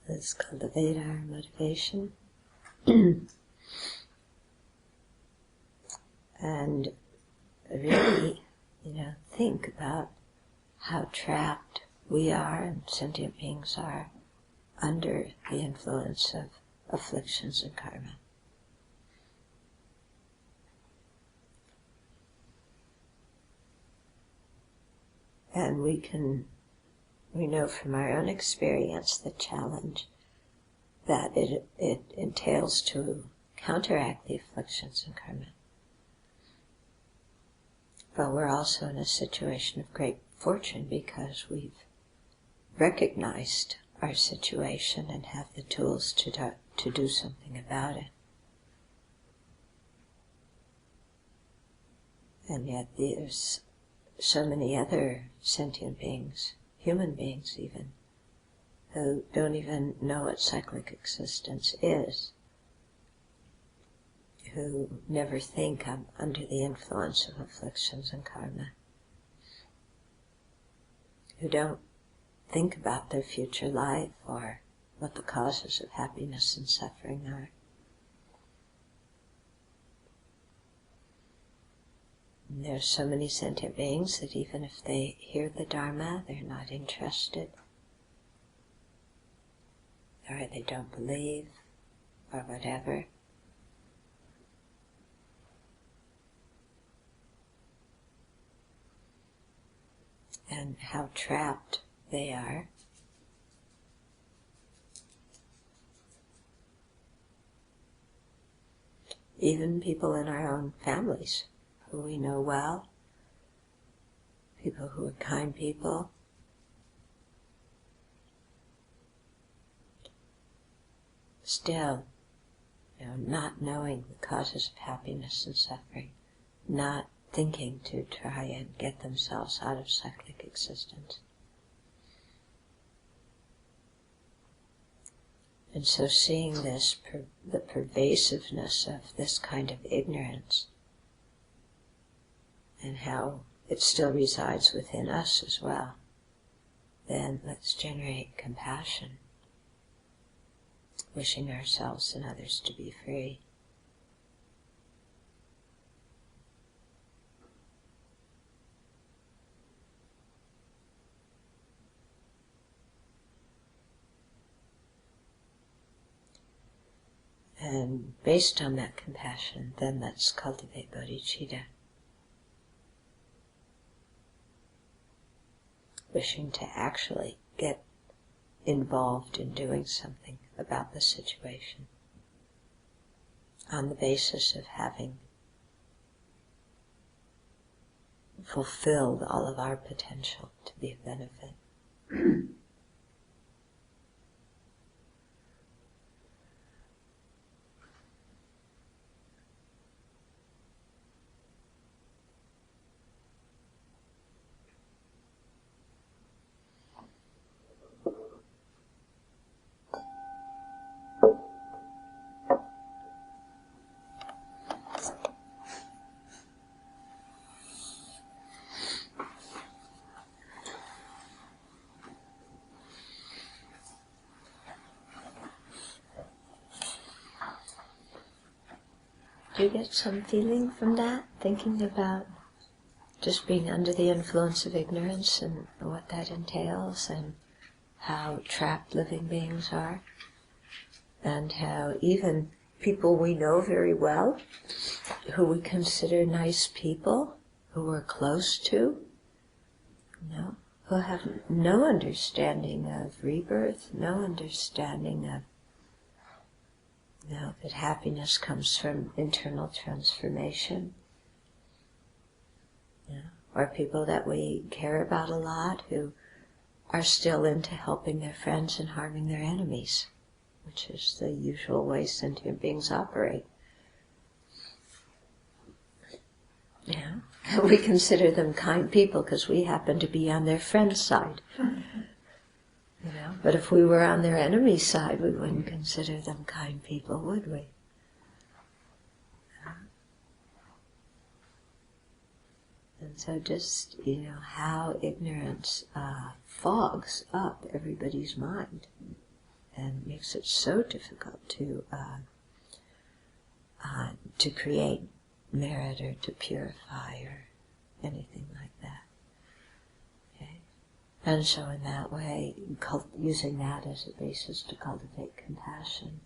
Let's cultivate our motivation. And really, think about how trapped we are and sentient beings are under the influence of afflictions and karma. And we know from our own experience the challenge that it entails to counteract the afflictions and karma. But we're also in a situation of great fortune because we've recognized our situation and have the tools to do something about it. And yet there's so many other sentient beings, human beings even, who don't even know what cyclic existence is, who never think I'm under the influence of afflictions and karma, who don't think about their future life or what the causes of happiness and suffering are. And there are so many sentient beings that even if they hear the Dharma, they're not interested, or they don't believe, or whatever. And how trapped they are. Even people in our own families who we know well, people who are kind people, still, not knowing the causes of happiness and suffering, not thinking to try and get themselves out of cyclic existence. And so seeing this, the pervasiveness of this kind of ignorance, and how it still resides within us as well, then let's generate compassion, wishing ourselves and others to be free. And based on that compassion, then let's cultivate bodhicitta, wishing to actually get involved in doing something about the situation on the basis of having fulfilled all of our potential to be of benefit. Do you get some feeling from that, thinking about just being under the influence of ignorance and what that entails, and how trapped living beings are, and how even people we know very well, who we consider nice people, who we're close to, who have no understanding of rebirth, no understanding of that happiness comes from internal transformation. Or people that we care about a lot who are still into helping their friends and harming their enemies, which is the usual way sentient beings operate. We consider them kind people because we happen to be on their friend's side. But if we were on their enemy's side, we wouldn't consider them kind people, would we? And so just, how ignorance fogs up everybody's mind and makes it so difficult to create merit or to purify or anything like that. Okay? And so in that way, using that as a basis to cultivate compassion.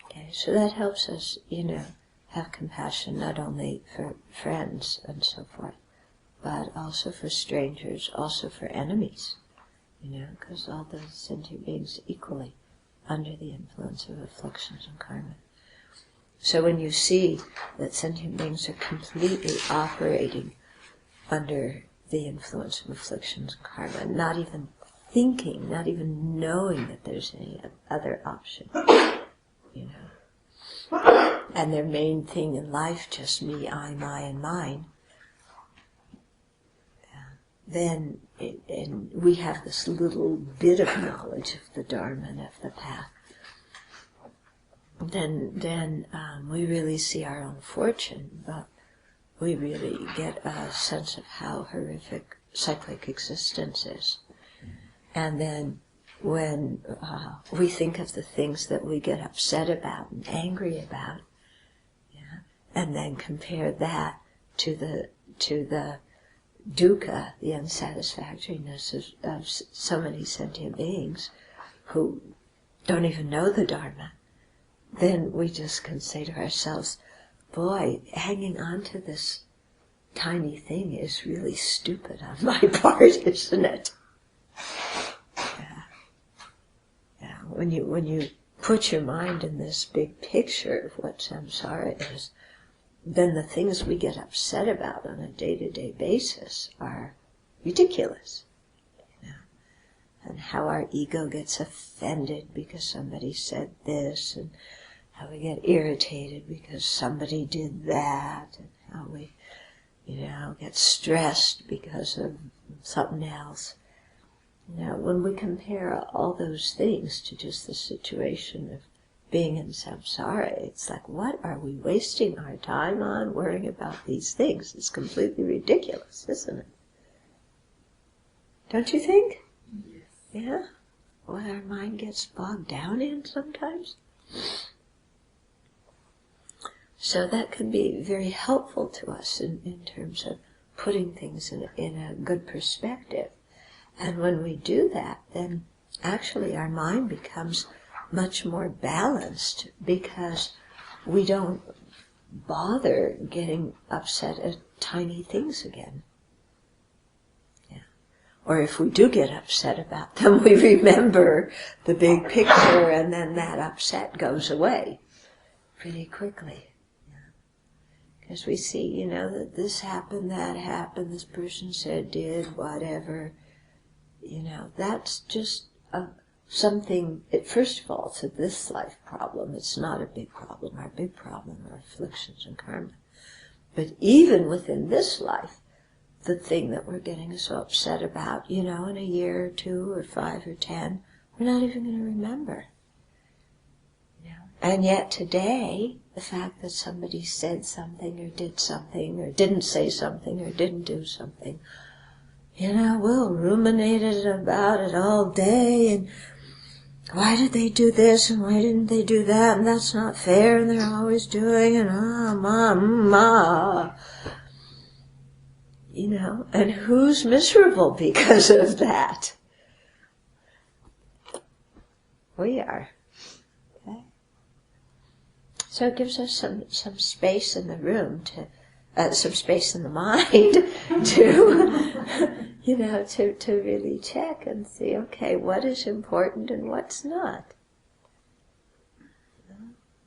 Okay, so that helps us, have compassion not only for friends and so forth, but also for strangers, also for enemies, because all the sentient beings equally under the influence of afflictions and karma. So when you see that sentient beings are completely operating under the influence of afflictions and karma, not even thinking, not even knowing that there's any other option, and their main thing in life just me, I, my, and mine, then and we have this little bit of knowledge of the Dharma and of the path, then we really see our own fortune, but we really get a sense of how horrific cyclic existence is. And then when we think of the things that we get upset about and angry about, and then compare that to the dukkha, the unsatisfactoriness of so many sentient beings who don't even know the Dharma, then we just can say to ourselves, boy, hanging on to this tiny thing is really stupid on my part, isn't it? Yeah. When you put your mind in this big picture of what samsara is, then the things we get upset about on a day-to-day basis are ridiculous. And how our ego gets offended because somebody said this, and how we get irritated because somebody did that, and how we, get stressed because of something else. When we compare all those things to just the situation of being in samsara, it's like, what are we wasting our time on worrying about these things? It's completely ridiculous, isn't it? Don't you think? Yes. Yeah? What our mind gets bogged down in sometimes. So that can be very helpful to us in terms of putting things in a good perspective. And when we do that, then actually our mind becomes much more balanced, because we don't bother getting upset at tiny things again. Yeah. Or if we do get upset about them, we remember the big picture, and then that upset goes away pretty quickly. Because we see, that this happened, that happened, this person said, did, whatever. That's just something, first of all, it's a this life problem. It's not a big problem. Our big problem are afflictions and karma. But even within this life, the thing that we're getting so upset about, in a year or 2 or 5 or 10, we're not even going to remember. And yet today, the fact that somebody said something or did something or didn't say something or didn't do something, we'll ruminate about it all day, and why did they do this and why didn't they do that, and that's not fair, and they're always doing, and and who's miserable because of that? We are. Okay? So it gives us some space in the room some space in the mind to really check and see, okay, what is important and what's not.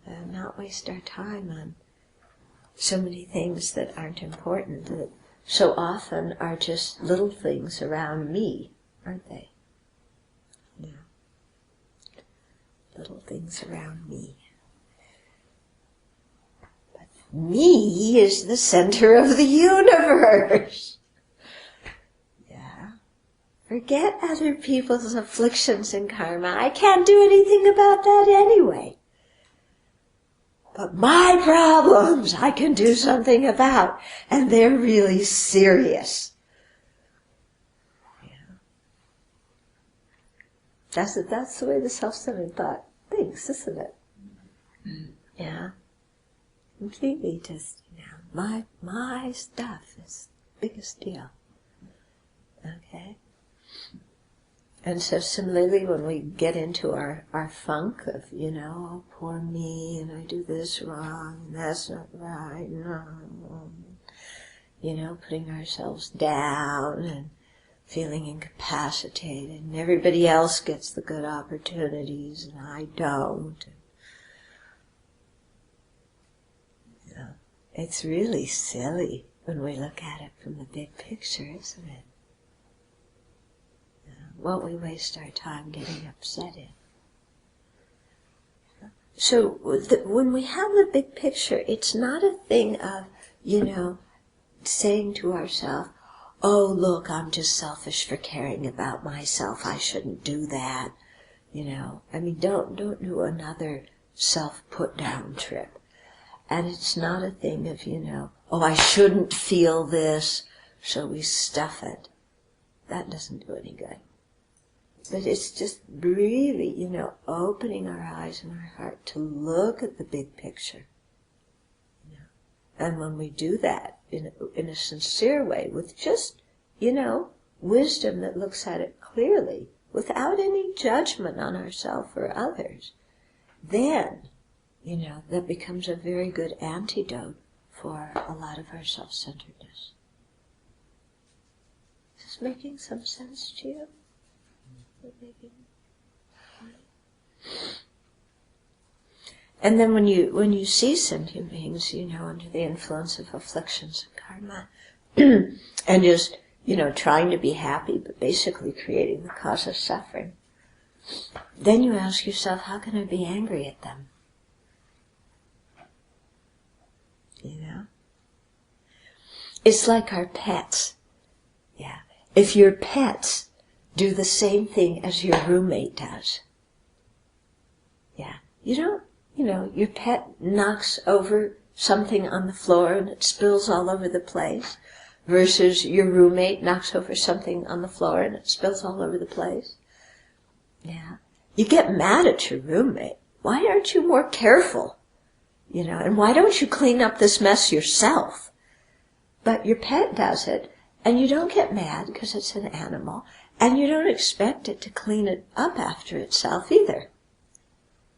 And not waste our time on so many things that aren't important, that so often are just little things around me, aren't they? Yeah. Little things around me. Me is the center of the universe. Yeah. Forget other people's afflictions and karma. I can't do anything about that anyway. But my problems I can do something about, and they're really serious. Yeah. That's the way the self-centered thought thinks, isn't it? Yeah. Completely just, my stuff is the biggest deal. Okay? And so similarly, when we get into our funk of, oh, poor me, and I do this wrong, and that's not right, no, putting ourselves down and feeling incapacitated, and everybody else gets the good opportunities, and I don't. It's really silly when we look at it from the big picture, isn't it? What we waste our time getting upset in. So when we have the big picture, it's not a thing of, saying to ourselves, oh, look, I'm just selfish for caring about myself. I shouldn't do that. Don't do another self-put-down trip. And it's not a thing of, oh, I shouldn't feel this, so we stuff it. That doesn't do any good. But it's just really, opening our eyes and our heart to look at the big picture. And when we do that in a sincere way, with just, wisdom that looks at it clearly, without any judgment on ourselves or others, then, that becomes a very good antidote for a lot of our self-centeredness. Is this making some sense to you? And then when you see sentient beings, under the influence of afflictions and karma, and just, trying to be happy, but basically creating the cause of suffering, then you ask yourself, how can I be angry at them? It's like our pets. Yeah. If your pets do the same thing as your roommate does. Yeah. Your pet knocks over something on the floor and it spills all over the place, versus your roommate knocks over something on the floor and it spills all over the place. Yeah. You get mad at your roommate. Why aren't you more careful? And why don't you clean up this mess yourself? But your pet does it, and you don't get mad because it's an animal, and you don't expect it to clean it up after itself either.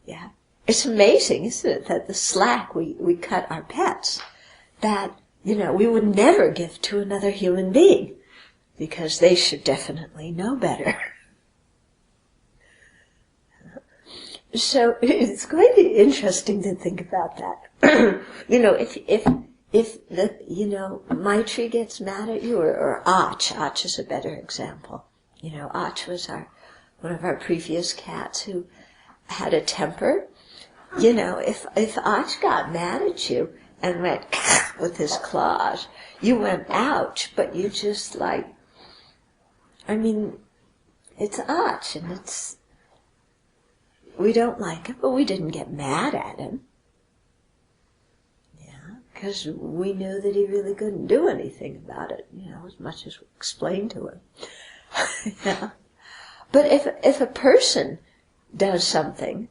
Yeah. It's amazing, isn't it, that the slack we cut our pets, that, we would never give to another human being, because they should definitely know better. So it's quite interesting to think about that. If the, Maitri gets mad at you, or Ach is a better example. Ach was one of our previous cats who had a temper. If Ach got mad at you and went with his claws, you went ouch, but you just it's Ach, and we don't like it, but we didn't get mad at him. Because we knew that he really couldn't do anything about it, as much as we explained to him. Yeah. But if a person does something,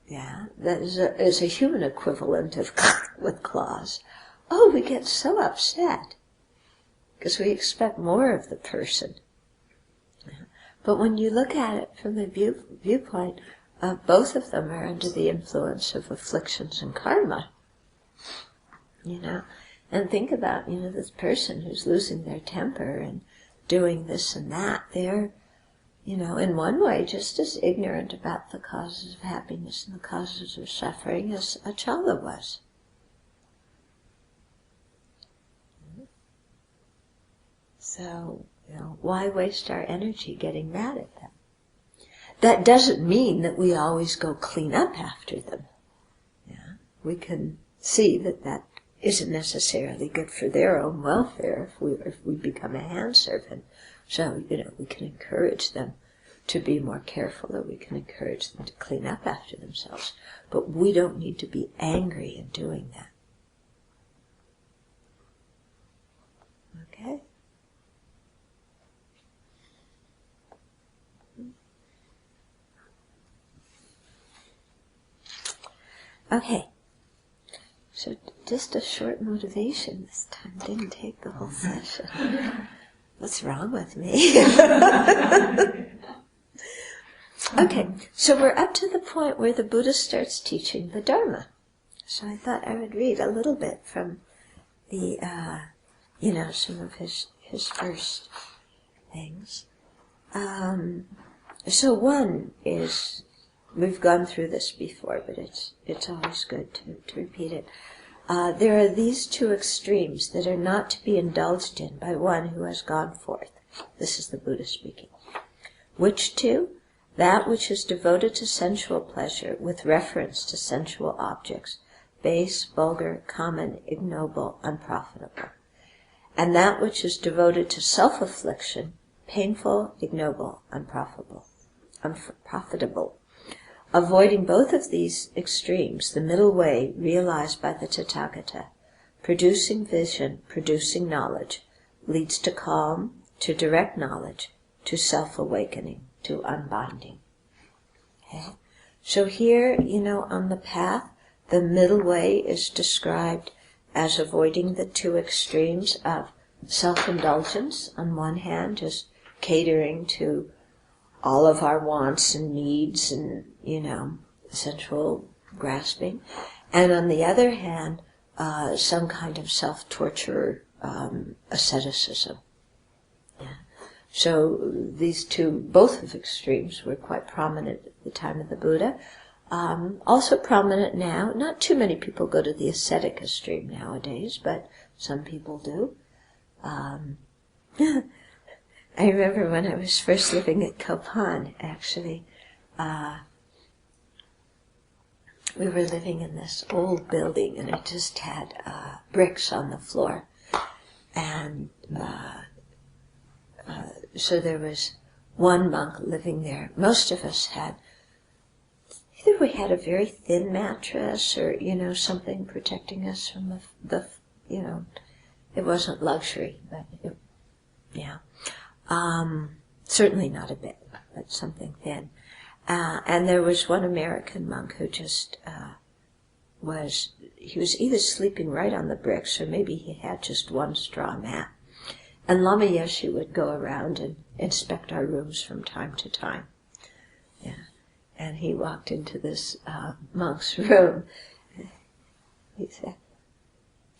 that is a human equivalent of with claws, we get so upset, because we expect more of the person. Yeah. But when you look at it from the viewpoint of both of them are under the influence of afflictions and karma, and think about, this person who's losing their temper and doing this and that. They're, in one way just as ignorant about the causes of happiness and the causes of suffering as Achala was. So, why waste our energy getting mad at them? That doesn't mean that we always go clean up after them. Yeah, we can see that isn't necessarily good for their own welfare if we become a hand servant. So, we can encourage them to be more careful, or we can encourage them to clean up after themselves. But we don't need to be angry in doing that. Okay? Okay. So just a short motivation this time. Didn't take the whole session. What's wrong with me? Okay, so we're up to the point where the Buddha starts teaching the Dharma. So I thought I would read a little bit from the, some of his first things. So one is, we've gone through this before, but it's always good to repeat it. There are these two extremes that are not to be indulged in by one who has gone forth. This is the Buddha speaking. Which two? That which is devoted to sensual pleasure with reference to sensual objects, base, vulgar, common, ignoble, unprofitable. And that which is devoted to self-affliction, painful, ignoble, unprofitable. Avoiding both of these extremes, the middle way realized by the Tathagata, producing vision, producing knowledge, leads to calm, to direct knowledge, to self-awakening, to unbinding. Okay? So here, on the path, the middle way is described as avoiding the two extremes of self-indulgence on one hand, just catering to all of our wants and needs and, sensual grasping. And on the other hand, some kind of self-torture, asceticism. Yeah. So these two, both of extremes, were quite prominent at the time of the Buddha. Also prominent now. Not too many people go to the ascetic extreme nowadays, but some people do. I remember when I was first living at Kopan, actually, we were living in this old building, and it just had bricks on the floor. And so there was one monk living there. Most of us had, either we had a very thin mattress or, something protecting us from the it wasn't luxury, but certainly not a bed, but something thin. And there was one American monk who just he was either sleeping right on the bricks or maybe he had just one straw mat. And Lama Yeshe would go around and inspect our rooms from time to time. Yeah. And he walked into this monk's room. He said,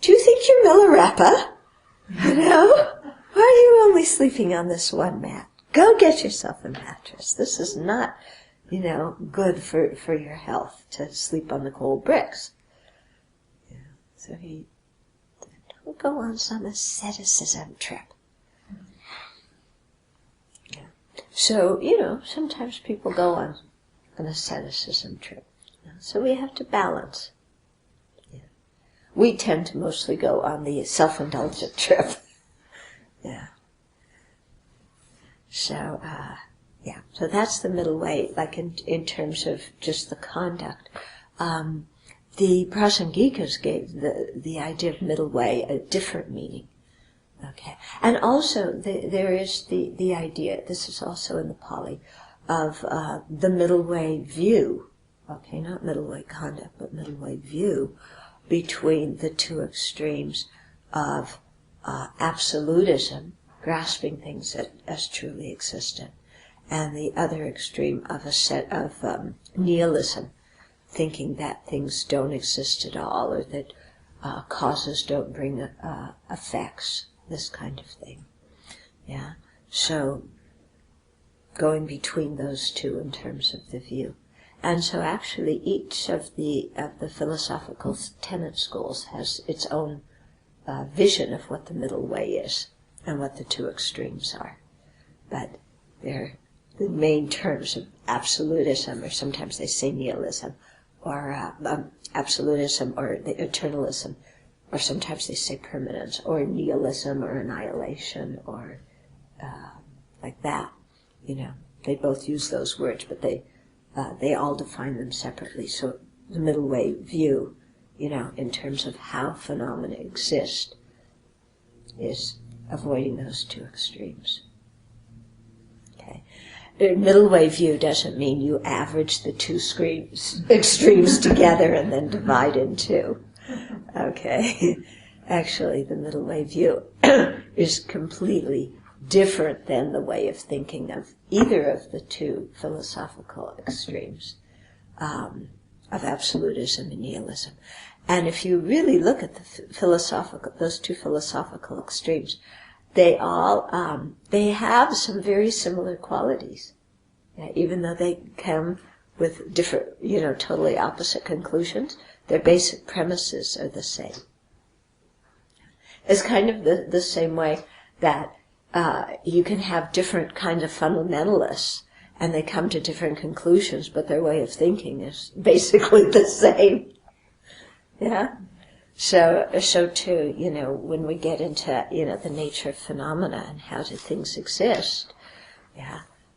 "Do you think you're Milarepa? Why are you only sleeping on this one mat? Go get yourself a mattress. This is not, good for your health to sleep on the cold bricks." Yeah. So he said, "Don't go on some asceticism trip." Yeah. So, sometimes people go on an asceticism trip. Yeah. So we have to balance. Yeah. We tend to mostly go on the self-indulgent trip. Yeah. So, so that's the middle way, like in terms of just the conduct. The Prasangikas gave the idea of middle way a different meaning. Okay. And also, there is the idea, this is also in the Pali, of the middle way view, okay, not middle way conduct, but middle way view, between the two extremes of absolutism, grasping things as truly existent, and the other extreme of nihilism, thinking that things don't exist at all, or that causes don't bring effects, this kind of thing. Yeah. So going between those two in terms of the view. And so actually each of the philosophical tenet schools has its own vision of what the middle way is and what the two extremes are. But they're the main terms of absolutism, or sometimes they say nihilism, or absolutism, or the eternalism, or sometimes they say permanence, or nihilism, or annihilation, or like that. They both use those words, but they all define them separately. So the middle way view, in terms of how phenomena exist, is avoiding those two extremes. Okay. middle way view doesn't mean you average the two extremes together and then divide in two. Okay. Actually, the middle way view is completely different than the way of thinking of either of the two philosophical extremes of absolutism and nihilism. And if you really look at those two philosophical extremes, they have some very similar qualities, even though they come with different, totally opposite conclusions. Their basic premises are the same. It's kind of the same way that you can have different kinds of fundamentalists, and they come to different conclusions, but their way of thinking is basically the same. Yeah. So too, when we get into, the nature of phenomena and how do things exist,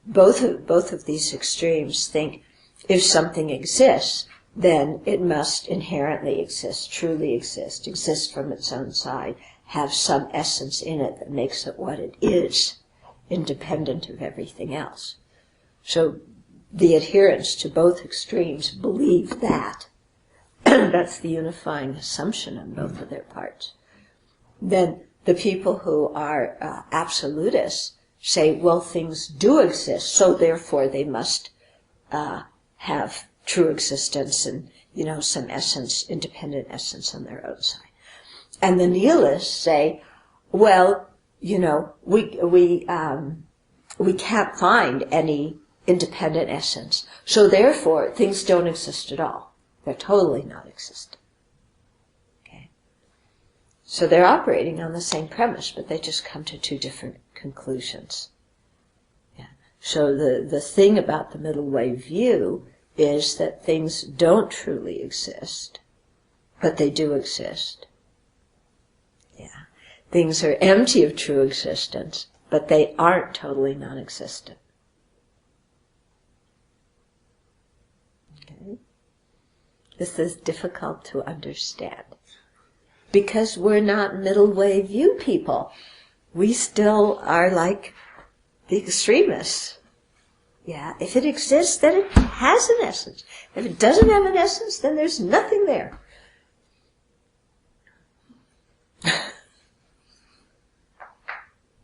both of these extremes think if something exists, then it must inherently exist, truly exist from its own side, have some essence in it that makes it what it is, independent of everything else. So the adherents to both extremes believe that. That's the unifying assumption on both of their parts. Then the people who are absolutists say, well, things do exist, so therefore they must have true existence and, some essence, independent essence on their own side. And the nihilists say, well, we can't find any independent essence, so therefore things don't exist at all. They're totally non-existent. Okay? So they're operating on the same premise, but they just come to two different conclusions. Yeah. So the thing about the middle way view is that things don't truly exist, but they do exist. Yeah. Things are empty of true existence, but they aren't totally non-existent. Okay? This is difficult to understand because we're not middle way view people. We still are like the extremists. Yeah, if it exists, then it has an essence. If it doesn't have an essence, then there's nothing there.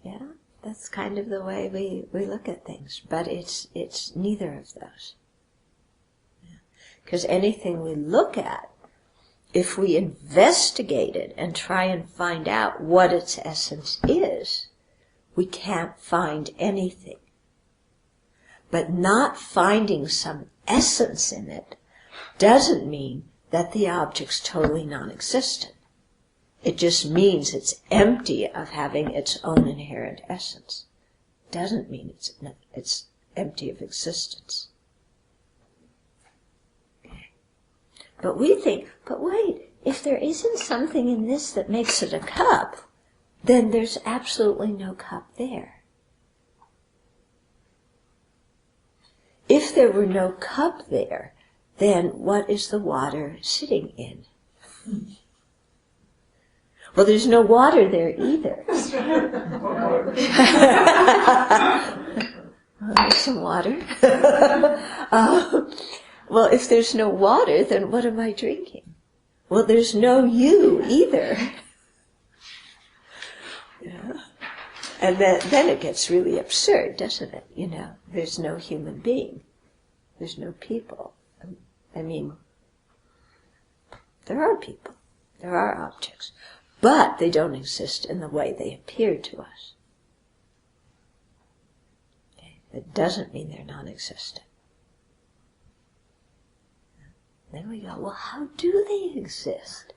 Yeah, that's kind of the way we look at things. But it's neither of those. Because anything we look at, if we investigate it and try and find out what its essence is, we can't find anything. But not finding some essence in it doesn't mean that the object's totally non-existent. It just means it's empty of having its own inherent essence. Doesn't mean it's empty of existence. Okay. But we think, but wait, if there isn't something in this that makes it a cup, then there's absolutely no cup there. If there were no cup there, then what is the water sitting in? Well, there's no water there either. There's some water. Well, if there's no water, then what am I drinking? Well, there's no you either. Yeah. And then it gets really absurd, doesn't it? There's no human being. There's no people. I mean, there are people. There are objects. But they don't exist in the way they appear to us. Okay? It doesn't mean they're non-existent. Then we go, well, how do they exist?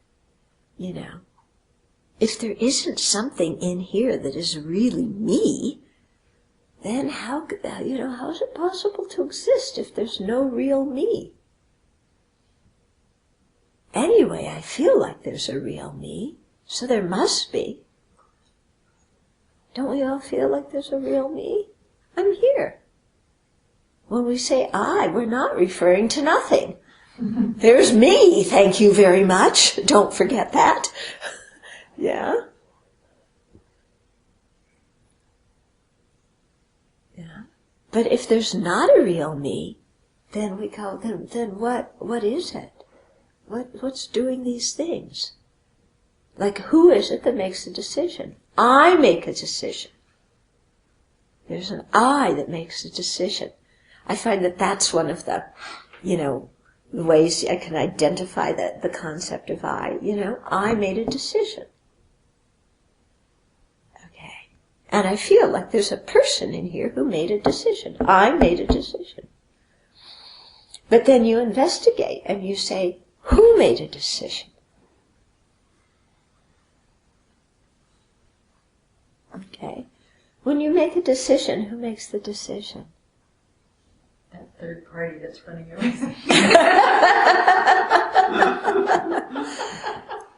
If there isn't something in here that is really me, then how is it possible to exist if there's no real me? Anyway, I feel like there's a real me, so there must be. Don't we all feel like there's a real me? I'm here. When we say I, we're not referring to nothing. There's me, thank you very much. Don't forget that. Yeah? Yeah. But if there's not a real me, then we go, then what is it? What's doing these things? Like, who is it that makes a decision? I make a decision. There's an I that makes a decision. I find that that's one of the, the ways I can identify the concept of I. I made a decision. Okay. And I feel like there's a person in here who made a decision. I made a decision. But then you investigate and you say, who made a decision? Okay. When you make a decision, who makes the decision? That third party that's running everything.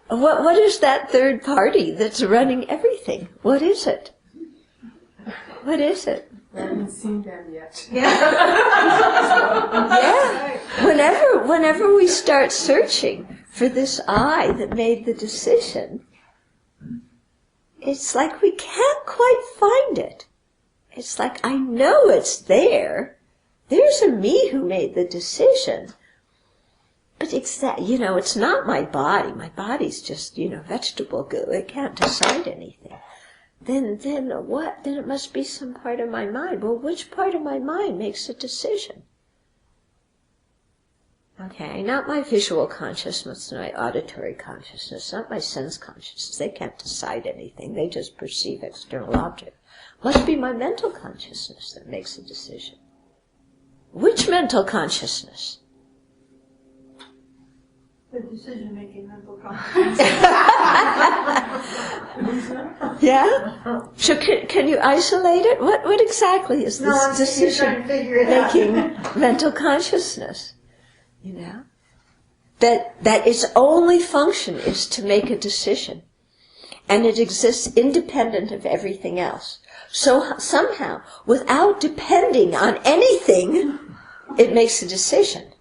What is that third party that's running everything? What is it? What is it? I haven't seen them yet. Yeah. Whenever we start searching for this I that made the decision, it's like we can't quite find it. It's like, I know it's there. There's a me who made the decision. But it's not my body. My body's just, vegetable goo. It can't decide anything. Then what? Then it must be some part of my mind. Well, which part of my mind makes a decision? Okay, not my visual consciousness, not my auditory consciousness, not my sense consciousness. They can't decide anything. They just perceive external objects. Must be my mental consciousness that makes a decision. Which mental consciousness? The decision-making mental consciousness. Yeah? So can you isolate it? What exactly is this decision-making mental consciousness? That its only function is to make a decision. And it exists independent of everything else. So somehow, without depending on anything, it makes a decision.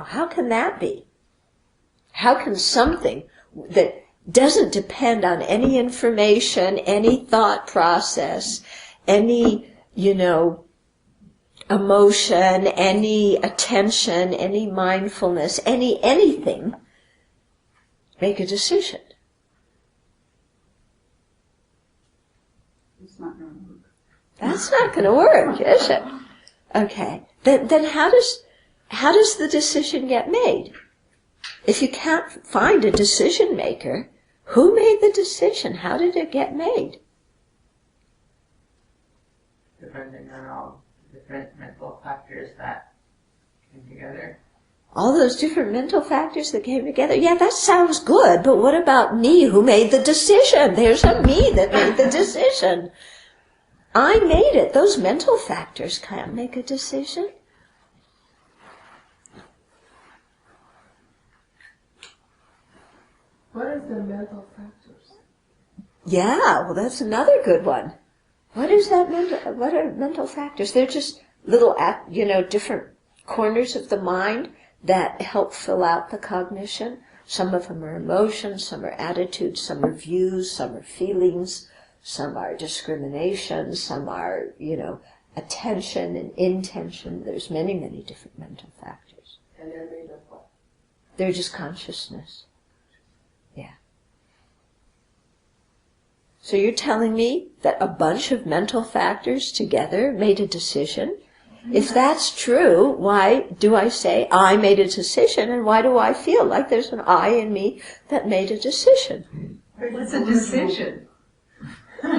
How can that be? How can something that doesn't depend on any information, any thought process, any, emotion, any attention, any mindfulness, anything, make a decision? It's not going to work. That's not going to work, is it? Okay. Then how does the decision get made? If you can't find a decision maker, who made the decision? How did it get made? Depending on all different mental factors that came together. All those different mental factors that came together. Yeah, that sounds good, but what about me who made the decision? There's a me that made the decision. I made it. Those mental factors can't make a decision. What is the mental factors? Yeah, well, that's another good one. What are mental factors? They're just little, different corners of the mind that help fill out the cognition. Some of them are emotions, some are attitudes, some are views, some are feelings, some are discrimination, some are, attention and intention. There's many, many different mental factors. And they're made of what? They're just consciousness. Yeah. So you're telling me that a bunch of mental factors together made a decision? If that's true, why do I say I made a decision, and why do I feel like there's an I in me that made a decision? What's a decision? A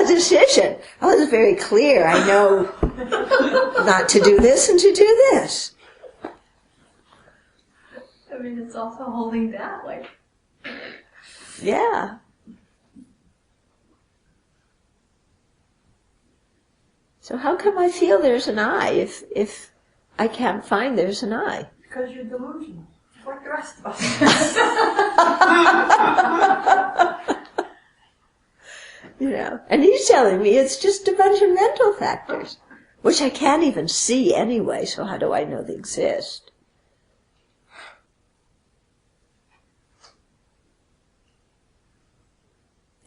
decision. Oh, it's very clear. I know not to do this and to do this. I mean, it's also holding that, Yeah. So how come I feel there's an I if I can't find there's an I? because you're delusional, just like the rest of us. And he's telling me it's just a bunch of mental factors, which I can't even see anyway, so how do I know they exist?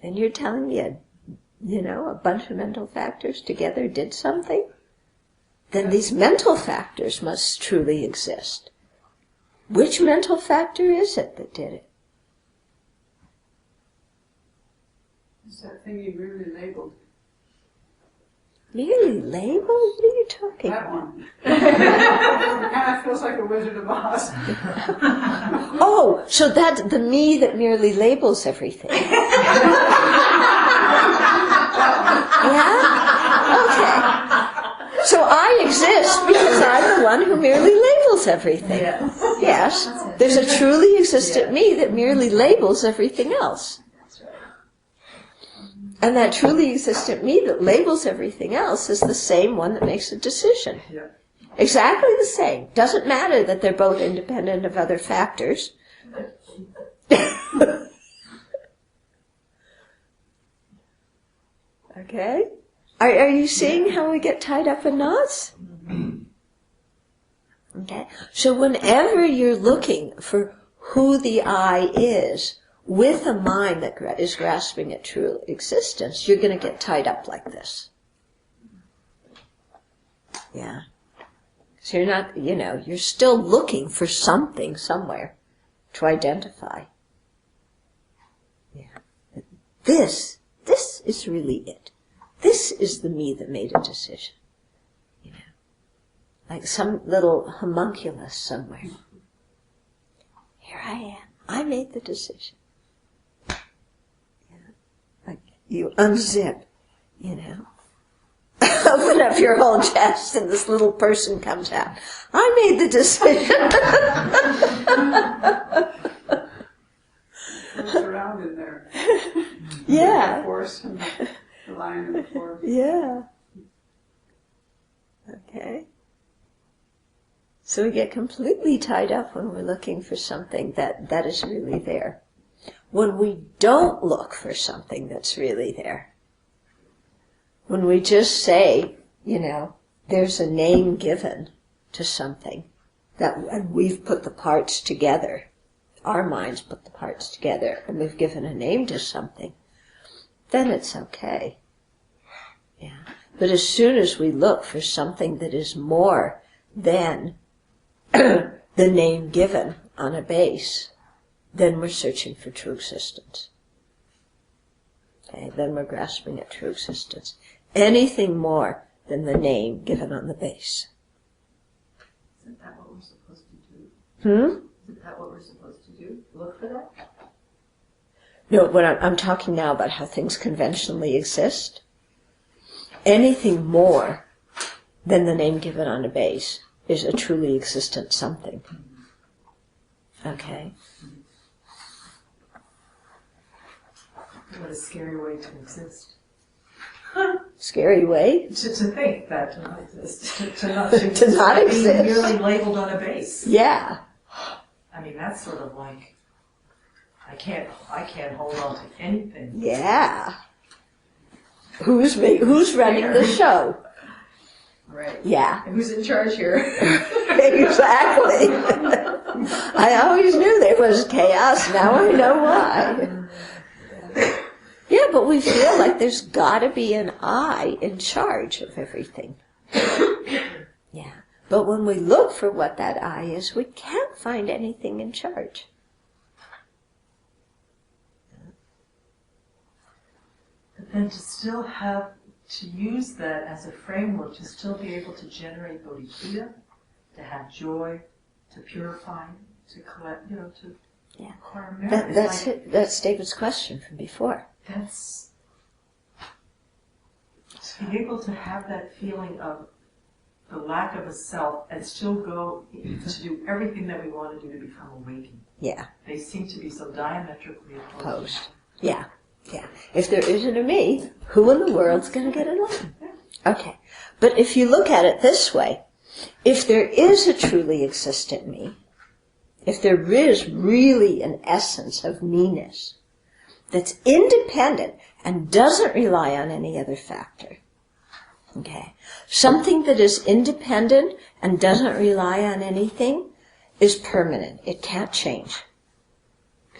And you're telling me a bunch of mental factors together did something? Then these mental factors must truly exist. Which mental factor is it that did it? It's that thing you really labeled. Merely labeled? What are you talking That about? one. It kind of feels like a Wizard of Oz. Oh, so that's the me that merely labels everything. Yeah? Okay. So I exist because I'm the one who merely labels everything. Yes. There's a truly existent me that merely labels everything else. And that truly existent me that labels everything else is the same one that makes a decision. Yeah. Exactly the same. Doesn't matter that they're both independent of other factors. Okay? Are you seeing how we get tied up in knots? Okay? So whenever you're looking for who the I is, with a mind that is grasping at true existence, you're going to get tied up like this. Yeah. So you're not, you're still looking for something somewhere to identify. Yeah. This is really it. This is the me that made a decision. Like some little homunculus somewhere. Here I am. I made the decision. Like you unzip, open up your whole chest and this little person comes out. I made the decision. It's around in there. Yeah. The force and the line and the force. Yeah. Okay. So we get completely tied up when we're looking for something that is really there. When we don't look for something that's really there, when we just say, there's a name given to something, and we've put the parts together, our minds put the parts together, and we've given a name to something, then it's okay. Yeah. But as soon as we look for something that is more than the name given on a base, then we're searching for true existence. Okay, then we're grasping at true existence. Anything more than the name given on the base. Isn't that what we're supposed to do? Isn't that what we're supposed to do? Look for that? No, what I'm talking now about how things conventionally exist. Anything more than the name given on a base is a truly existent something. Okay? What a scary way to exist. Scary way? To think that to not exist. To not To not being exist. merely labeled on a base. Yeah. I mean, that's sort of like, I can't hold on to anything. Yeah. Who's running the show? Right. Yeah. And who's in charge here? Exactly. I always knew there was chaos. Now I know why. Yeah, but we feel like there's got to be an I in charge of everything. Yeah. But when we look for what that I is, we can't find anything in charge. But then to still have, to use that as a framework, to still be able to generate bodhicitta, to have joy, to purify, to collect, to acquire merit. That's David's question from before. That's to be able to have that feeling of the lack of a self and still go to do everything that we want to do to become awakened. Yeah. They seem to be so diametrically opposed. Yeah. Yeah. If there isn't a me, who in the world's going to get along? Okay. But if you look at it this way, if there is a truly existent me, if there is really an essence of me-ness that's independent and doesn't rely on any other factor, okay, something that is independent and doesn't rely on anything is permanent. It can't change.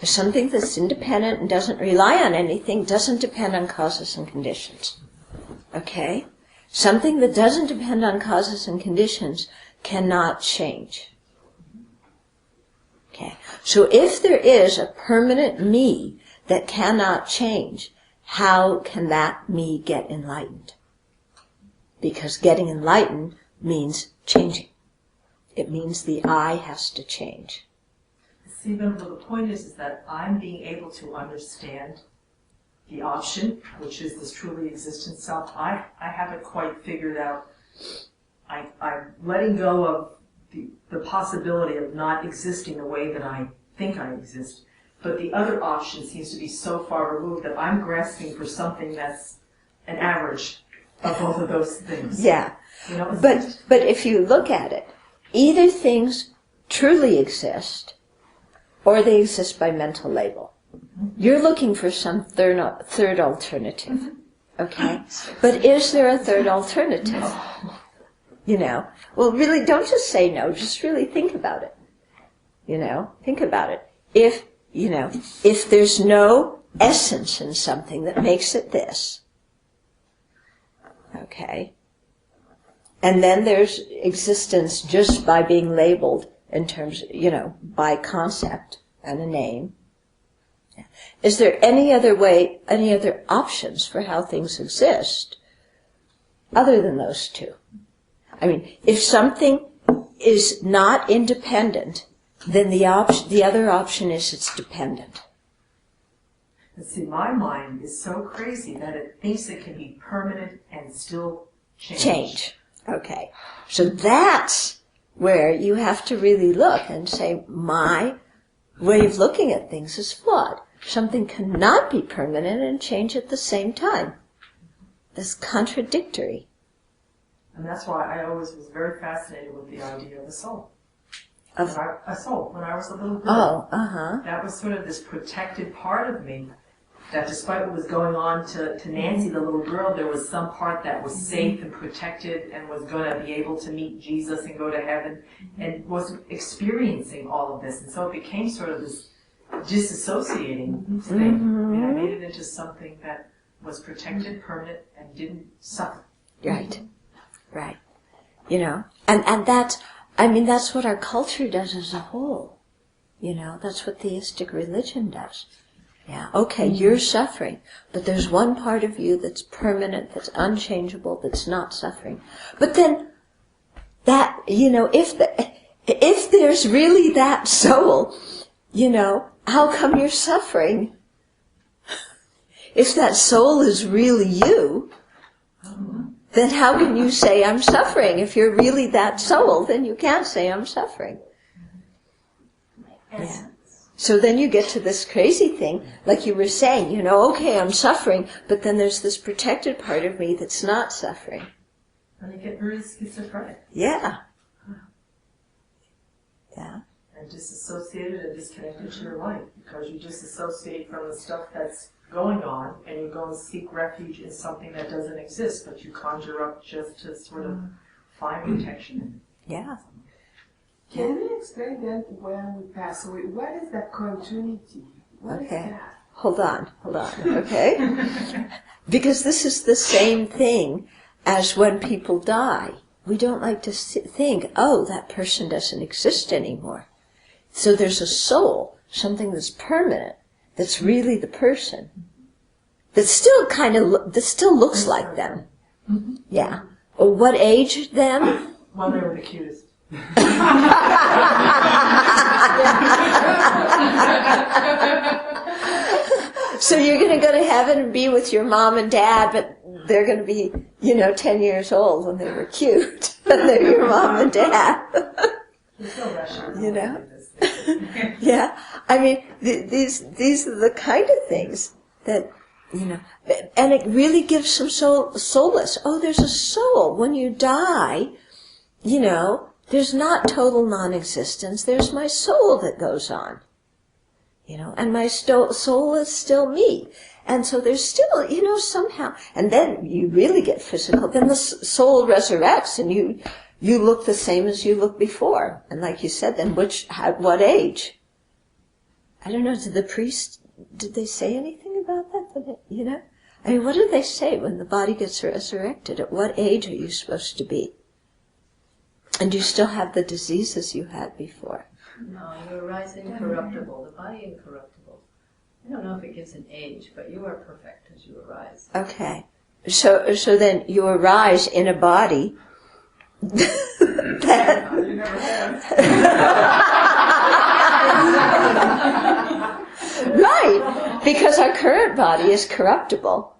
something that's independent and doesn't rely on anything, doesn't depend on causes and conditions. Okay? Something that doesn't depend on causes and conditions cannot change. Okay? So if there is a permanent me that cannot change, how can that me get enlightened? Because getting enlightened means changing. It means the I has to change. See, but the point is that I'm being able to understand the option, which is this truly existent self. I haven't quite figured out. I'm letting go of the possibility of not existing the way that I think I exist. But the other option seems to be so far removed that I'm grasping for something that's an average of both of those things. Yeah. You know, But if you look at it, either things truly exist or they exist by mental label. You're looking for some third alternative. Okay? But is there a third alternative? You know? Well, really, don't just say no. Just really think about it. You know? Think about it. If there's no essence in something that makes it this, okay? And then there's existence just by being labeled in terms, by concept and a name. Is there any other way, any other options for how things exist other than those two? I mean, if something is not independent, then the other option is it's dependent. And see, my mind is so crazy that it thinks it can be permanent and still change. Okay. So that's where you have to really look and say, my way of looking at things is flawed. Something cannot be permanent and change at the same time. That's contradictory. And that's why I always was very fascinated with the idea of a soul. A soul, when I was a little girl. That was sort of this protected part of me, that despite what was going on to Nancy, the little girl, there was some part that was safe and protected and was going to be able to meet Jesus and go to heaven, and was experiencing all of this. And so it became sort of this disassociating thing. And I made it into something that was protected, permanent, and didn't suffer. Right. And that's what our culture does as a whole. That's what theistic religion does. Yeah, okay, you're suffering, but there's one part of you that's permanent, that's unchangeable, that's not suffering. But then, that, if there's really that soul, how come you're suffering? If that soul is really you, then how can you say I'm suffering? If you're really that soul, then you can't say I'm suffering. Yeah. So then you get to this crazy thing, like you were saying, okay, I'm suffering, but then there's this protected part of me that's not suffering. And you get very schizophrenic. Yeah. And disassociated and disconnected to your life, because you disassociate from the stuff that's going on, and you go and seek refuge in something that doesn't exist, but you conjure up just to sort of find protection. Yeah. Can we explain then when we pass away? What is that continuity? What is that? Hold on, okay? Because this is the same thing as when people die. We don't like to think, oh, that person doesn't exist anymore. So there's a soul, something that's permanent, that's really the person, that still that still looks like them. Yeah. Or what age then? Well, they were the cutest. So you're going to go to heaven and be with your mom and dad, but they're going to be, 10 years old when they were cute, and they're your mom and dad. Yeah. I mean, these are the kind of things that, and it really gives some solace. Oh, there's a soul. When you die, there's not total non-existence. There's my soul that goes on. And my soul is still me. And so there's still, somehow, and then you really get physical. Then the soul resurrects and you look the same as you looked before. And like you said, then at what age? I don't know, did they say anything about that? You know? I mean, what do they say when the body gets resurrected? At what age are you supposed to be? And do you still have the diseases you had before? No, you arise incorruptible, the body incorruptible. I don't know if it gives an age, but you are perfect as you arise. Okay. So then you arise in a body that... You never have. Right, because our current body is corruptible.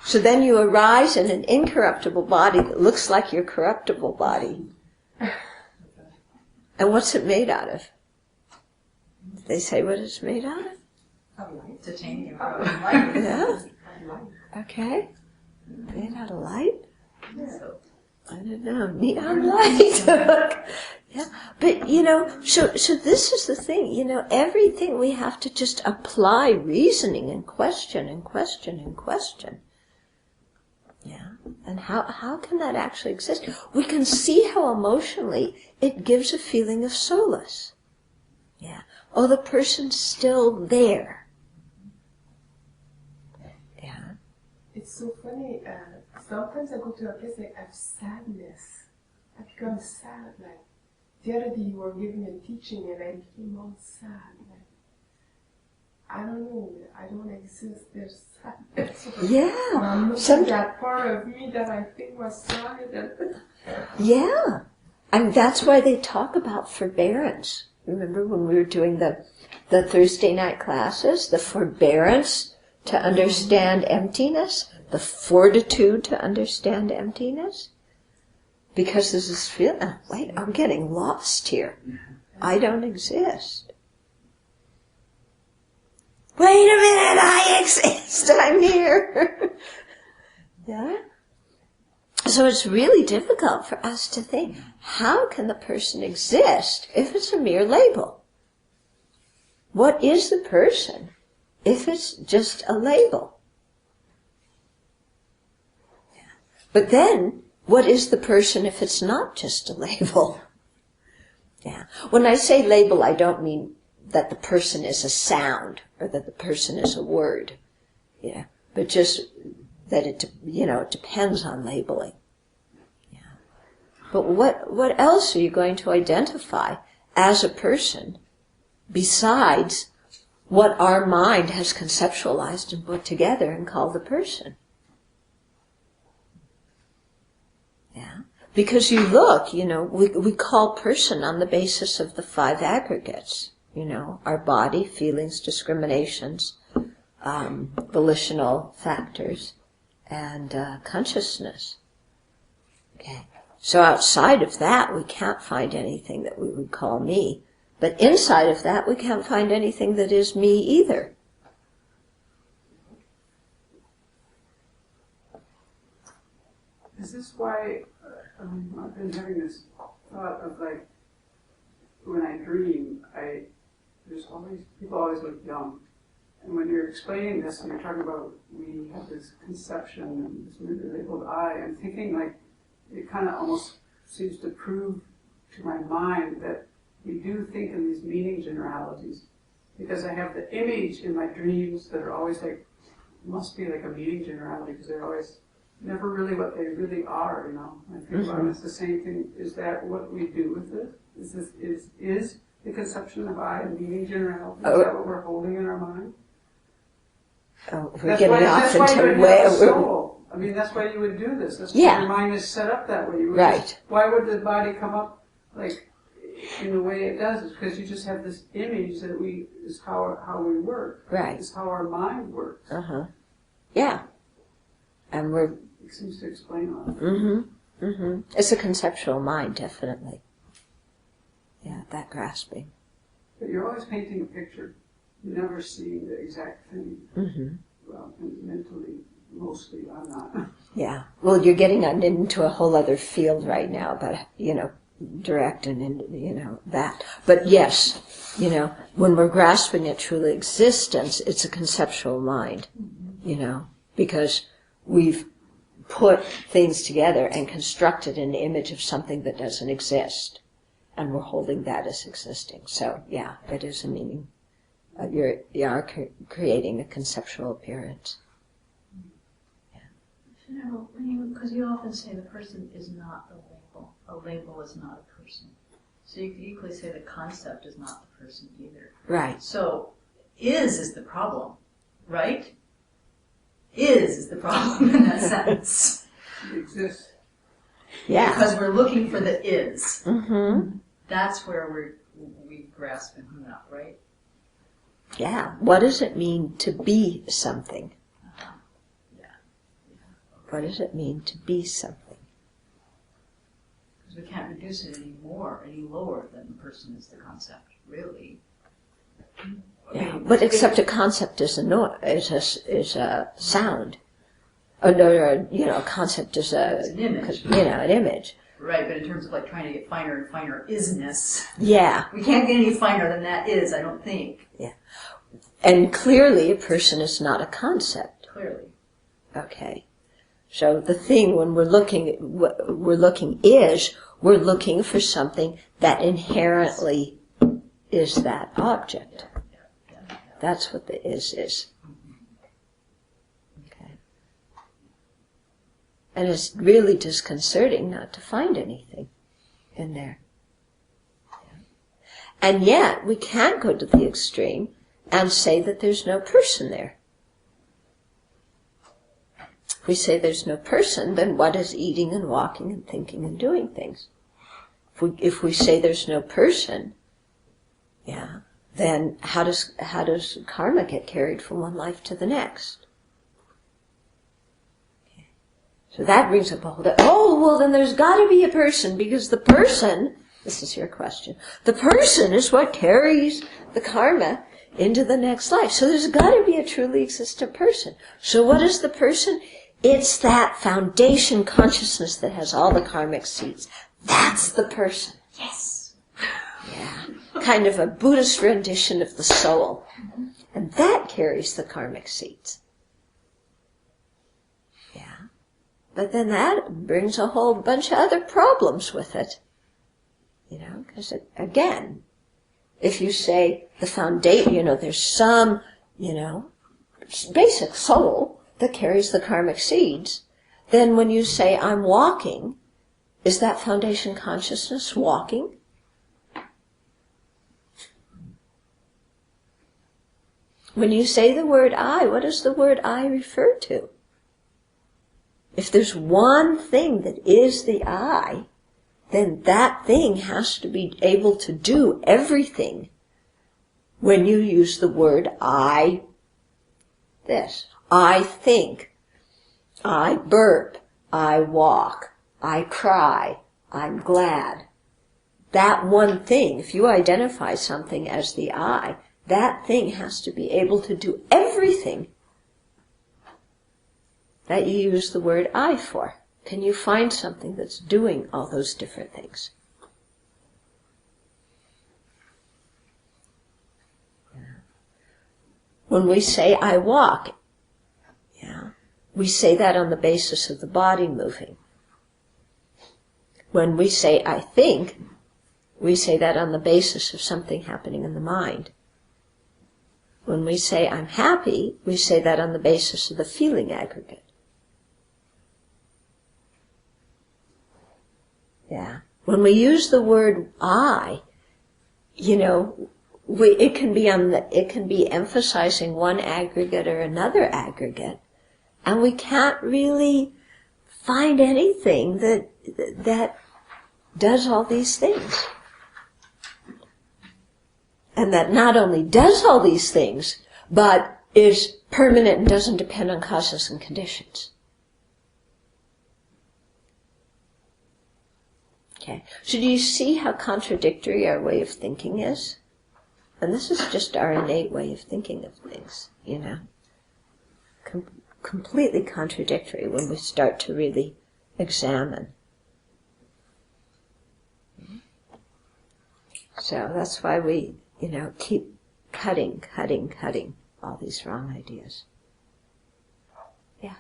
So then you arise in an incorruptible body that looks like your corruptible body. And what's it made out of? Did they say what it's made out of? Titanium, probably light. Yeah. Okay. Made out of light? So, I don't know. Neon light. Yeah. But, you know, so this is the thing, you know, everything we have to just apply reasoning and question and question and question. Yeah. And how can that actually exist? We can see how emotionally it gives a feeling of solace. Yeah. Oh, the person's still there. Yeah. It's so funny. Sometimes I go to a place like I have sadness. I become sad. Like the other day you were giving a teaching and I became all sad. Like, I don't know. I don't exist. There's sadness. Yeah. I'm looking at that part of me that I think was sad. Yeah. And that's why they talk about forbearance. Remember when we were doing the Thursday night classes? The forbearance to understand emptiness? The fortitude to understand emptiness? Because there's this feeling, wait, I'm getting lost here. I don't exist. Wait a minute, I exist, I'm here. Yeah? So it's really difficult for us to think, how can the person exist if it's a mere label? What is the person if it's just a label? But then, what is the person if it's not just a label? Yeah. When I say label, I don't mean that the person is a sound or that the person is a word. Yeah. But just that it depends on labeling. Yeah. But what else are you going to identify as a person besides what our mind has conceptualized and put together and called the person? Yeah. Because you look, we call person on the basis of the 5 aggregates, our body, feelings, discriminations, volitional factors, and consciousness. Okay. So outside of that, we can't find anything that we would call me. But inside of that, we can't find anything that is me either. Is this why I've been having this thought of like, when I dream, people always look young. And when you're explaining this and you're talking about we have this conception and this labeled I, I'm thinking like it kind of almost seems to prove to my mind that we do think in these meaning generalities. Because I have the image in my dreams that are always like, must be like a meaning generality because they're always never really what they really are, I think about it, it's the same thing. Is that what we do with it? Is the conception of I a meaning generality? Is that what we're holding in our mind? Oh, we're getting off into where soul. I mean, that's why you would do this. That's why your mind is set up that way. Right. Why would the body come up like in the way it does? It's because you just have this image that is how we work. Right. It's how our mind works. Yeah. And it seems to explain all that. It's a conceptual mind, definitely. Yeah, that grasping. But you're always painting a picture. You're never seeing the exact thing. Well, mentally, mostly, I'm not. Yeah. Well, you're getting into a whole other field right now, but, direct and, that. But yes, when we're grasping at true existence, it's a conceptual mind, because we've put things together and constructed an image of something that doesn't exist. And we're holding that as existing. So, yeah, it is a meaning you are creating a conceptual appearance. Because you often say the person is not the label. A label is not a person. So you could equally say the concept is not the person either. Right. So is the problem, right? Is the problem in that sense. It exists. Yeah. Because we're looking for the is. Mm-hmm. That's where we grasp and hung up, right? Yeah. What does it mean to be something? What does it mean to be something? Because we can't reduce it any lower than the person is the concept, really. Yeah, but except a concept is a sound. A concept is an image. An image. Right, but in terms of like trying to get finer and finer isness, Yeah. we can't get any finer than that is, I don't think. Yeah. And clearly a person is not a concept. Clearly. Okay. So the thing when we're looking for something that inherently is that object. That's what the is. Okay. And it's really disconcerting not to find anything in there. And yet we can't go to the extreme and say that there's no person there. If we say there's no person, then what is eating and walking and thinking and doing things? If we say there's no person, then how does karma get carried from one life to the next? Okay. So that brings up a whole then there's got to be a person, because the person, this is your question, the person is what carries the karma into the next life. So there's got to be a truly existent person. So what is the person? It's that foundation consciousness that has all the karmic seeds. That's the person. Yes. Yeah. Kind of a Buddhist rendition of the soul. And that carries the karmic seeds. Yeah. But then that brings a whole bunch of other problems with it. Because again, if you say the foundation, there's some, basic soul that carries the karmic seeds, then when you say I'm walking, is that foundation consciousness walking? When you say the word I, what does the word I refer to? If there's one thing that is the I, then that thing has to be able to do everything when you use the word I, I think, I burp, I walk, I cry, I'm glad. That one thing, if you identify something as the I, that thing has to be able to do everything that you use the word I for. Can you find something that's doing all those different things? When we say I walk, we say that on the basis of the body moving. When we say I think, we say that on the basis of something happening in the mind. When we say I'm happy, we say that on the basis of the feeling aggregate. Yeah. When we use the word I, it can be emphasizing one aggregate or another aggregate, and we can't really find anything that does all these things. And that not only does all these things, but is permanent and doesn't depend on causes and conditions. Okay. So do you see how contradictory our way of thinking is? And this is just our innate way of thinking of things, completely contradictory when we start to really examine. So that's why we, keep cutting all these wrong ideas. Yeah.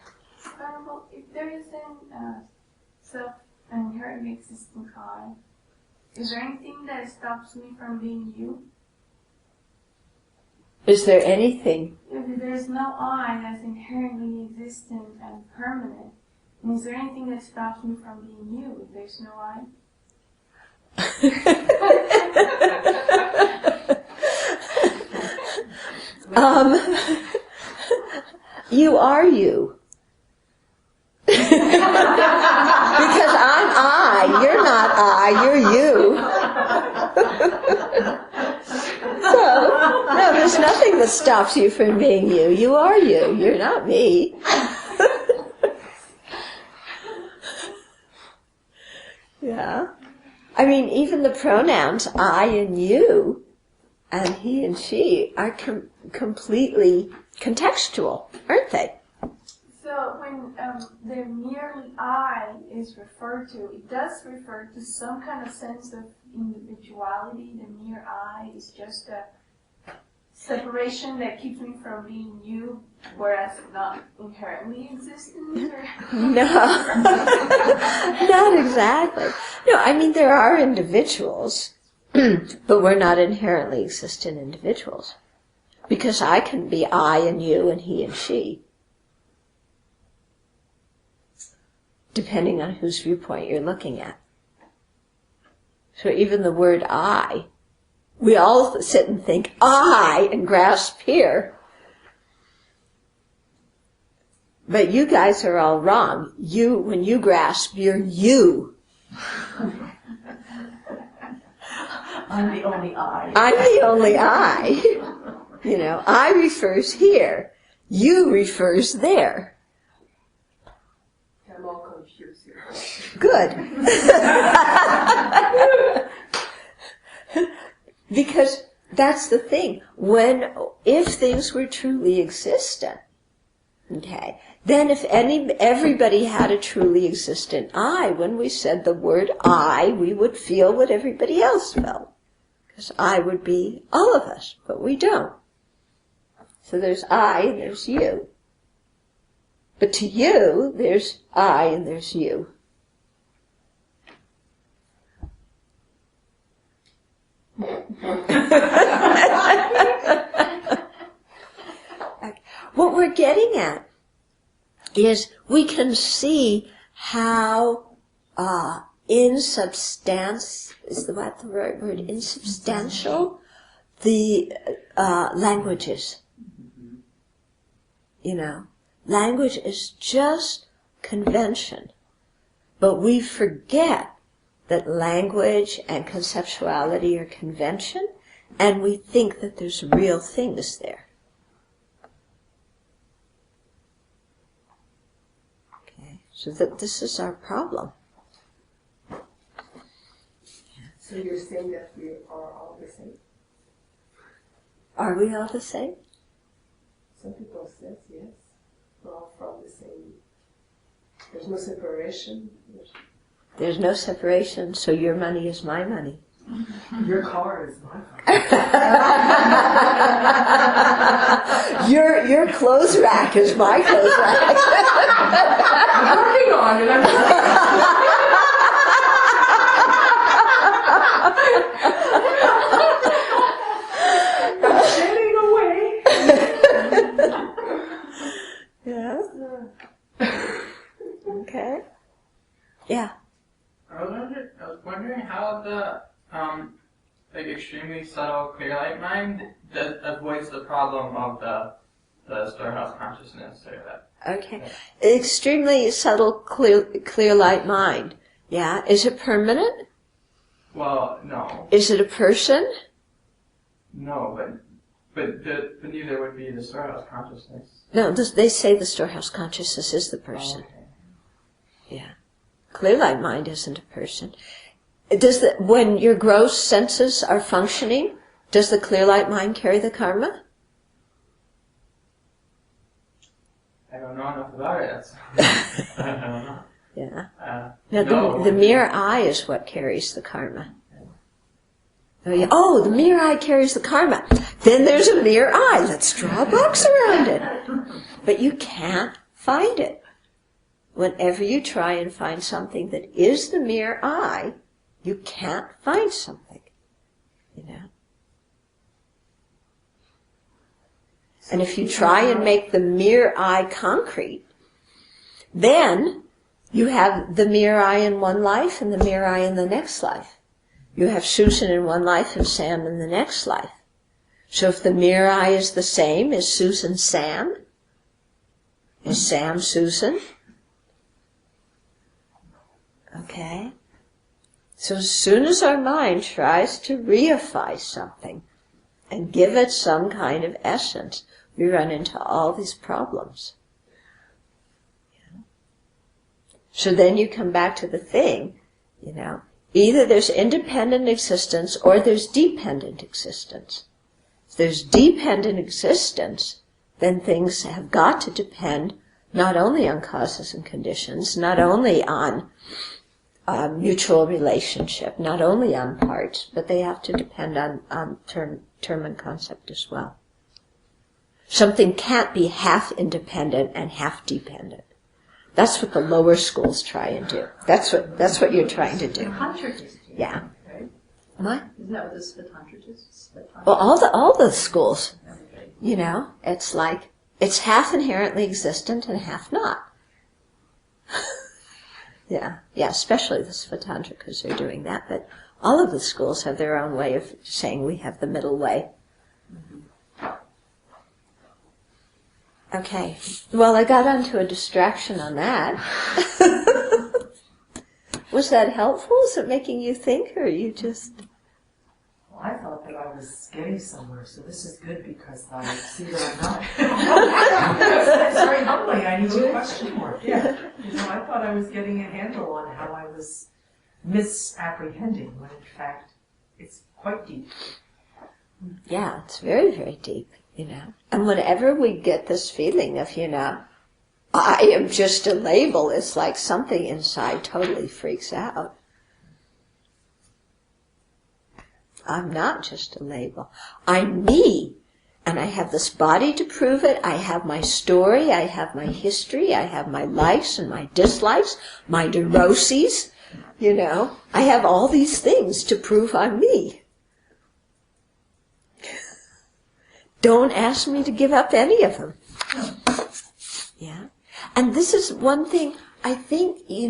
Well, if there isn't an inherently existing God, is there anything that stops me from being you? Is there anything? If there's no I that's inherently existent and permanent, and is there anything that stops me from being you if there's no I? You are you. Because I'm I, you're not I, you're you. So, no, there's nothing that stops you from being you. You are you, you're not me. Yeah. I mean, even the pronouns I and you and he and she are completely contextual, aren't they? So when the merely I is referred to, it does refer to some kind of sense of individuality. The mere I is just a separation that keeps me from being you, whereas not inherently existent. No, not exactly. No, I mean there are individuals, but we're not inherently existent individuals. Because I can be I and you and he and she, depending on whose viewpoint you're looking at. So even the word I, we all sit and think I and grasp here. But you guys are all wrong. You, when you grasp, you're you. I'm the only I. I'm the only I. You know, I refers here. You refers there. I'm all confused here. Good. Because that's the thing. If things were truly existent, okay, then if everybody had a truly existent I, when we said the word I, we would feel what everybody else felt. Because I would be all of us, but we don't. So there's I and there's you. But to you, there's I and there's you. What we're getting at is we can see how insubstantial the language is. You know, language is just convention, but we forget that language and conceptuality are convention, and we think that there's real things there. Okay, so that this is our problem. So you're saying that we are all the same? Are we all the same? Some people say yes. We're all from the same. There's no separation. There's no separation, so your money is my money. Your car is my car. Your clothes rack is my clothes rack. I'm working on it. I'm shedding away. Yeah. Okay. Yeah. I was wondering how the extremely subtle clear light mind avoids the problem of the storehouse consciousness or that. Okay. Extremely subtle clear light mind. Yeah. Is it permanent? Well, no. Is it a person? No, but neither would be the storehouse consciousness. No, they say the storehouse consciousness is the person. Oh, okay. Yeah. Clear light mind isn't a person. When your gross senses are functioning, does the clear light mind carry the karma? I don't know enough about it. I don't know. Yeah. No. Now, the mere I is what carries the karma. Oh, the mere I carries the karma. Then there's a mere I. Let's draw a box around it. But you can't find it. Whenever you try and find something that is the mere I, you can't find something. You know? And if you try and make the mere I concrete, then you have the mere I in one life and the mere I in the next life. You have Susan in one life and Sam in the next life. So if the mere I is the same, is Susan Sam? Is Sam Susan? Okay. So as soon as our mind tries to reify something and give it some kind of essence, we run into all these problems. Yeah. So then you come back to the thing, either there's independent existence or there's dependent existence. If there's dependent existence, then things have got to depend not only on causes and conditions, not only on mutual relationship, not only on parts, but they have to depend on term and concept as well. Something can't be half independent and half dependent. That's what the lower schools try and do. That's what you're trying to do. Yeah. Right? What? Isn't that what the Svatantrist is? Well, all the schools, it's like it's half inherently existent and half not. Yeah, especially the Svatantrikas are doing that, but all of the schools have their own way of saying we have the middle way. Okay, well, I got onto a distraction on that. Was that helpful? Is it making you think, or you just... Well, I thought that I was getting somewhere, so this is good because I see that I'm not. It's very humbling. I need to question more. Yeah. I thought I was getting a handle on how I was misapprehending, when in fact it's quite deep. Yeah, it's very, very deep, And whenever we get this feeling of, I am just a label, it's like something inside totally freaks out. I'm not just a label. I'm me. And I have this body to prove it. I have my story. I have my history. I have my likes and my dislikes, my neuroses. I have all these things to prove I'm me. Don't ask me to give up any of them. Yeah. And this is one thing, I think, we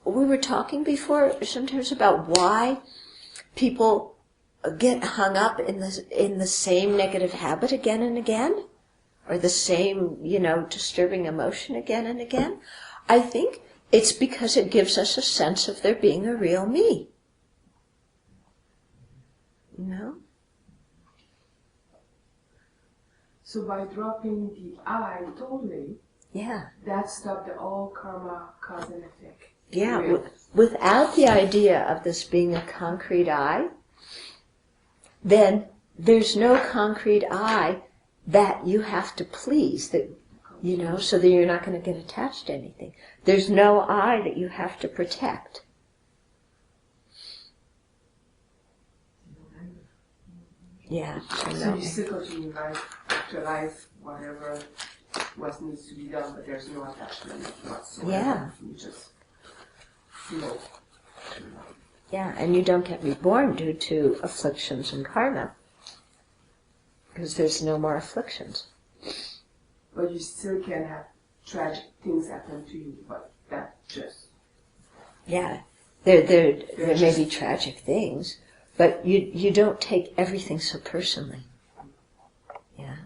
were talking before sometimes about why people get hung up in the same negative habit again and again, or the same, disturbing emotion again and again. I think it's because it gives us a sense of there being a real me. So by dropping the I totally, that stopped the all karma, cause and effect. Yeah, without the idea of this being a concrete I, then there's no concrete I that you have to please, so that you're not going to get attached to anything. There's no I that you have to protect. Yeah. So you still continue life after life, whatever needs to be done, but there's no attachment whatsoever. Yeah. You just flow. Yeah, and you don't get reborn due to afflictions and karma, because there's no more afflictions. But you still can have tragic things happen to you, but that just... Yeah, there may be tragic things, but you don't take everything so personally. Yeah,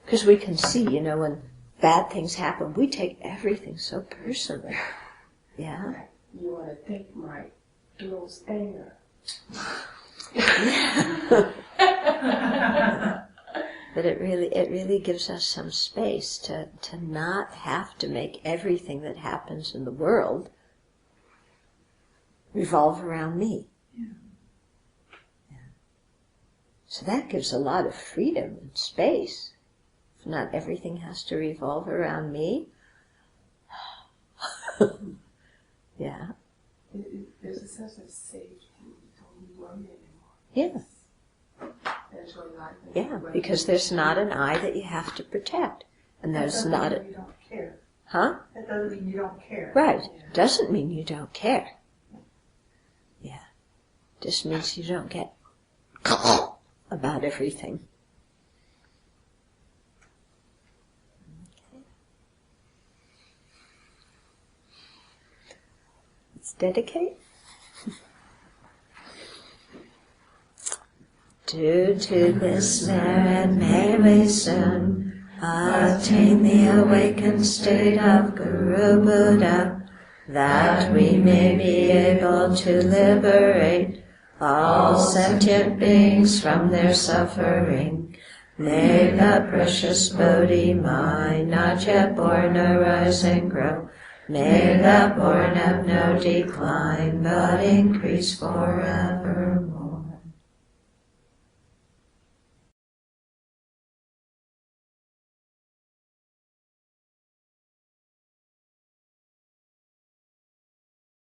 because we can see, when bad things happen, we take everything so personally. Yeah. You want to take my girl's anger. But it really gives us some space to not have to make everything that happens in the world revolve around me. Yeah. So that gives a lot of freedom and space. If not everything has to revolve around me. Yeah. There's a sense of safety. You don't need worry anymore. Yeah. Enjoy life. Yeah, because there's not an I that you have to protect. And there's not a... You don't care. Huh? That doesn't mean you don't care. Right. Doesn't mean you don't care. Yeah. Just means you don't get about everything. dedicate. Due to this merit may we soon attain the awakened state of Guru Buddha, that we may be able to liberate all sentient beings from their suffering. May the precious Bodhi mind, not yet born, arise and grow. May the born have no decline, but increase forevermore.